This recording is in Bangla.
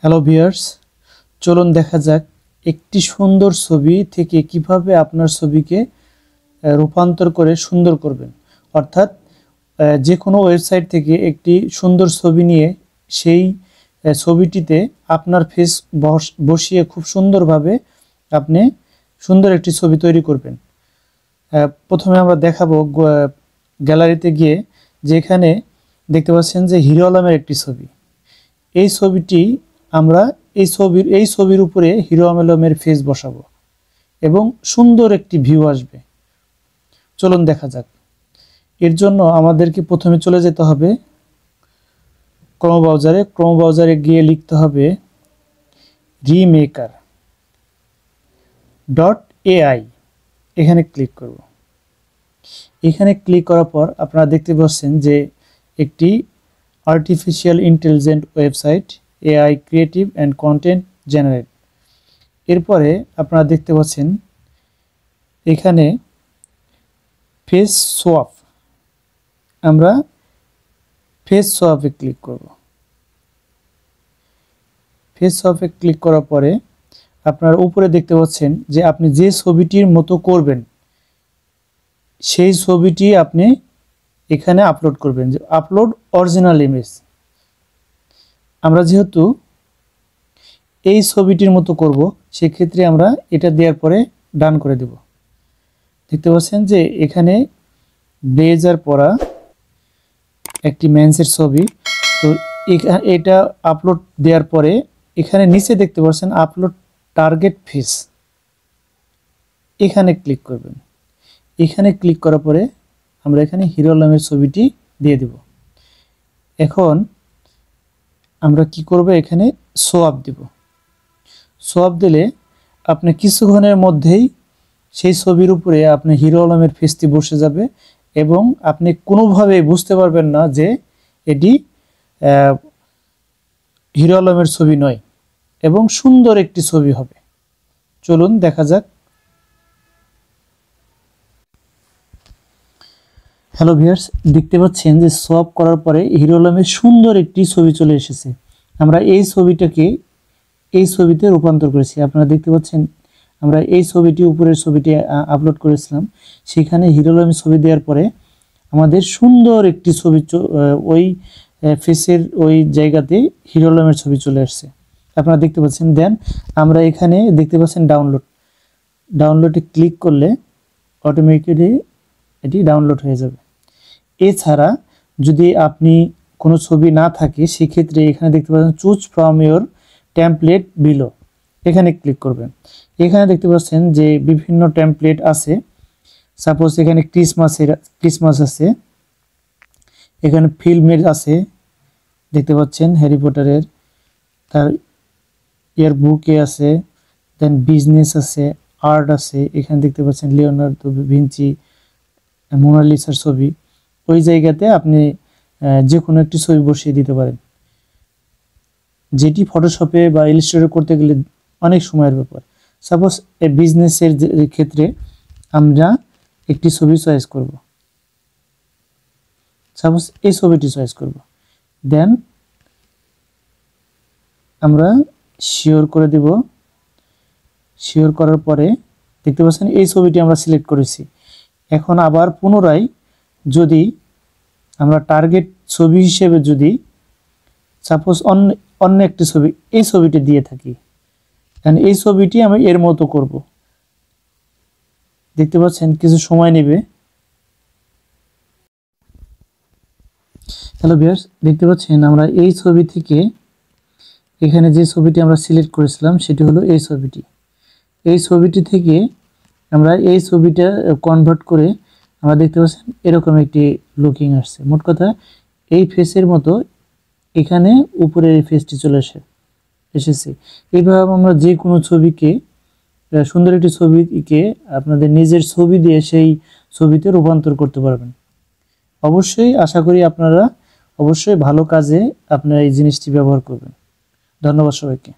হ্যালো ভিউয়ার্স, চলুন দেখা যাক একটি সুন্দর ছবি থেকে কিভাবে আপনার ছবিকে রূপান্তর করে সুন্দর করবেন। অর্থাৎ যে কোনো ওয়েবসাইট থেকে একটি সুন্দর ছবি নিয়ে সেই ছবিটিতে আপনার ফেস বসিয়ে খুব সুন্দরভাবে আপনি সুন্দর একটি ছবি তৈরি করবেন। প্রথমে আমরা দেখাবো গ্যালারিতে গিয়ে, যেখানে দেখতে পাচ্ছেন যে হিরো আলমের একটি ছবি। এই ছবিটি আমরা এই ছবির উপরে হিরো আলমের ফেস বসাবো এবং সুন্দর একটি ভিউ আসবে। চলুন দেখা যাক। এর জন্য আমাদেরকে প্রথমে চলে যেতে হবে ক্রোম ব্রাউজারে গিয়ে লিখতে হবে remaker.ai। এখানে ক্লিক করব। এখানে ক্লিক করার পর আপনারা দেখতে পাচ্ছেন যে একটি artificial intelligent website, AI creative and content generate. এরপরে আপনারা দেখতে পাচ্ছেন এখানে ফেস সোয়াপ। আমরা ফেস সোয়াপে ক্লিক করব। ফেস সোয়াপে ক্লিক করার পরে আপনারা উপরে দেখতে পাচ্ছেন যে আপনি যে ছবিটির মতো করবেন সেই ছবিটি আপনি এখানে আপলোড করবেন, যে আপলোড অরিজিনাল ইমেজ। আমরা যেহেতু এই ছবিটির মতো করব, সেক্ষেত্রে আমরা এটা দেওয়ার পরে ডান করে দেব। দেখতে পাচ্ছেন যে এখানে ব্লেজার পরা একটি মেন্সের ছবি। তো এটা আপলোড দেওয়ার পরে এখানে নিচে দেখতে পাচ্ছেন আপলোড টার্গেট ফেস, এখানে ক্লিক করবেন। এখানে ক্লিক করার পরে আমরা এখানে হিরো আলমের ছবিটি দিয়ে দেব। এখন আমরা কি করব, এখানে সোয়াপ দেব। সোয়াপ দিলে আপনি কিছুক্ষণের মধ্যেই সেই ছবির উপরে আপনি হিরো আলমের ফেসটি বসে যাবে এবং আপনি কোনোভাবে বুঝতে পারবেন না যে এটি হিরো আলমের ছবি নয় এবং সুন্দর একটি ছবি হবে। চলুন দেখা যাক। হ্যালো ভিউয়ার্স, দেখতে পাচ্ছেন যে সোয়াপ করার পরে হিরো আলমের সুন্দর একটি ছবি চলে এসেছে। আমরা এই ছবিটাকে এই ছবিতে রূপান্তর করেছি। আপনারা দেখতে পাচ্ছেন আমরা এই ছবিটি, উপরের ছবিটি আপলোড করেছিলাম, সেখানে হিরো আলমের ছবি দেওয়ার পরে আমাদের সুন্দর একটি ছবি ওই ফেসের ওই জায়গাতে হিরো আলমের ছবি চলে আসছে। আপনারা দেখতে পাচ্ছেন। দেন আমরা এখানে দেখতে পাচ্ছেন ডাউনলোডে ক্লিক করলে অটোমেটিক্যালি এটি ডাউনলোড হয়ে যাবে। এছাড়া যদি আপনি কোনো ছবি না থাকে, সেক্ষেত্রে এখানে দেখতে পাচ্ছেন choose from your template below, এখানে ক্লিক করবেন। এখানে দেখতে পাচ্ছেন যে বিভিন্ন টেমপ্লেট আছে। সাপোজ এখানে ক্রিসমাস আছে, এখানে ফিল্মের আছে, দেখতে পাচ্ছেন হ্যারি পটারের, তার ইয়ার বুকে আছে, দেন বিজনেস আছে, আর্ট আছে। এখানে দেখতে পাচ্ছেন লিওনার্দো ভিঞ্চি, মোনালিসার ছবি। ওই জায়গাতে আপনি যে কোনো একটি ছবি বসিয়ে দিতে পারেন, যেটি ফটোশপে বা ইলাস্ট্রেটর করতে গেলে অনেক সময়ের ব্যাপার। সাপোজ এই বিজনেসের ক্ষেত্রে আমরা একটি ছবি চয়েস করব। সাপোজ এই ছবিটি চয়েস করব। দেন আমরা শিওর করে দেব। শিওর করার পরে দেখতে পাচ্ছেন এই ছবিটি আমরা সিলেক্ট করেছি। এখন আবার পুনরায় যদি আমরা টার্গেট ছবি হিসেবে যদি সাপোজ অন্য একটি ছবি, এই ছবিটি দিয়ে থাকি, কারণ এই ছবিটি আমি এর মতো করব। দেখতে পাচ্ছেন কিছু সময় নেবে। হ্যালো ভিউয়ার্স, দেখতে পাচ্ছেন আমরা এই ছবি থেকে এখানে যে ছবিটি আমরা সিলেক্ট করেছিলাম সেটি হলো এই ছবিটি। এই ছবিটি থেকে আমরা এই ছবিটা কনভার্ট করে আমরা দেখতে পাচ্ছেন এরকম একটি লুকিং আসছে। মোট কথা এই ফেসের মতো এখানে উপরে এই ফেসটি চলে এসেছে। এইভাবে আমরা যে কোনো ছবিকে, সুন্দর একটি ছবিকে আপনাদের নিজের ছবি দিয়ে সেই ছবিতে রূপান্তর করতে পারবেন। অবশ্যই আশা করি আপনারা অবশ্যই ভালো কাজে আপনারা এই জিনিসটি ব্যবহার করবেন। ধন্যবাদ সবাইকে।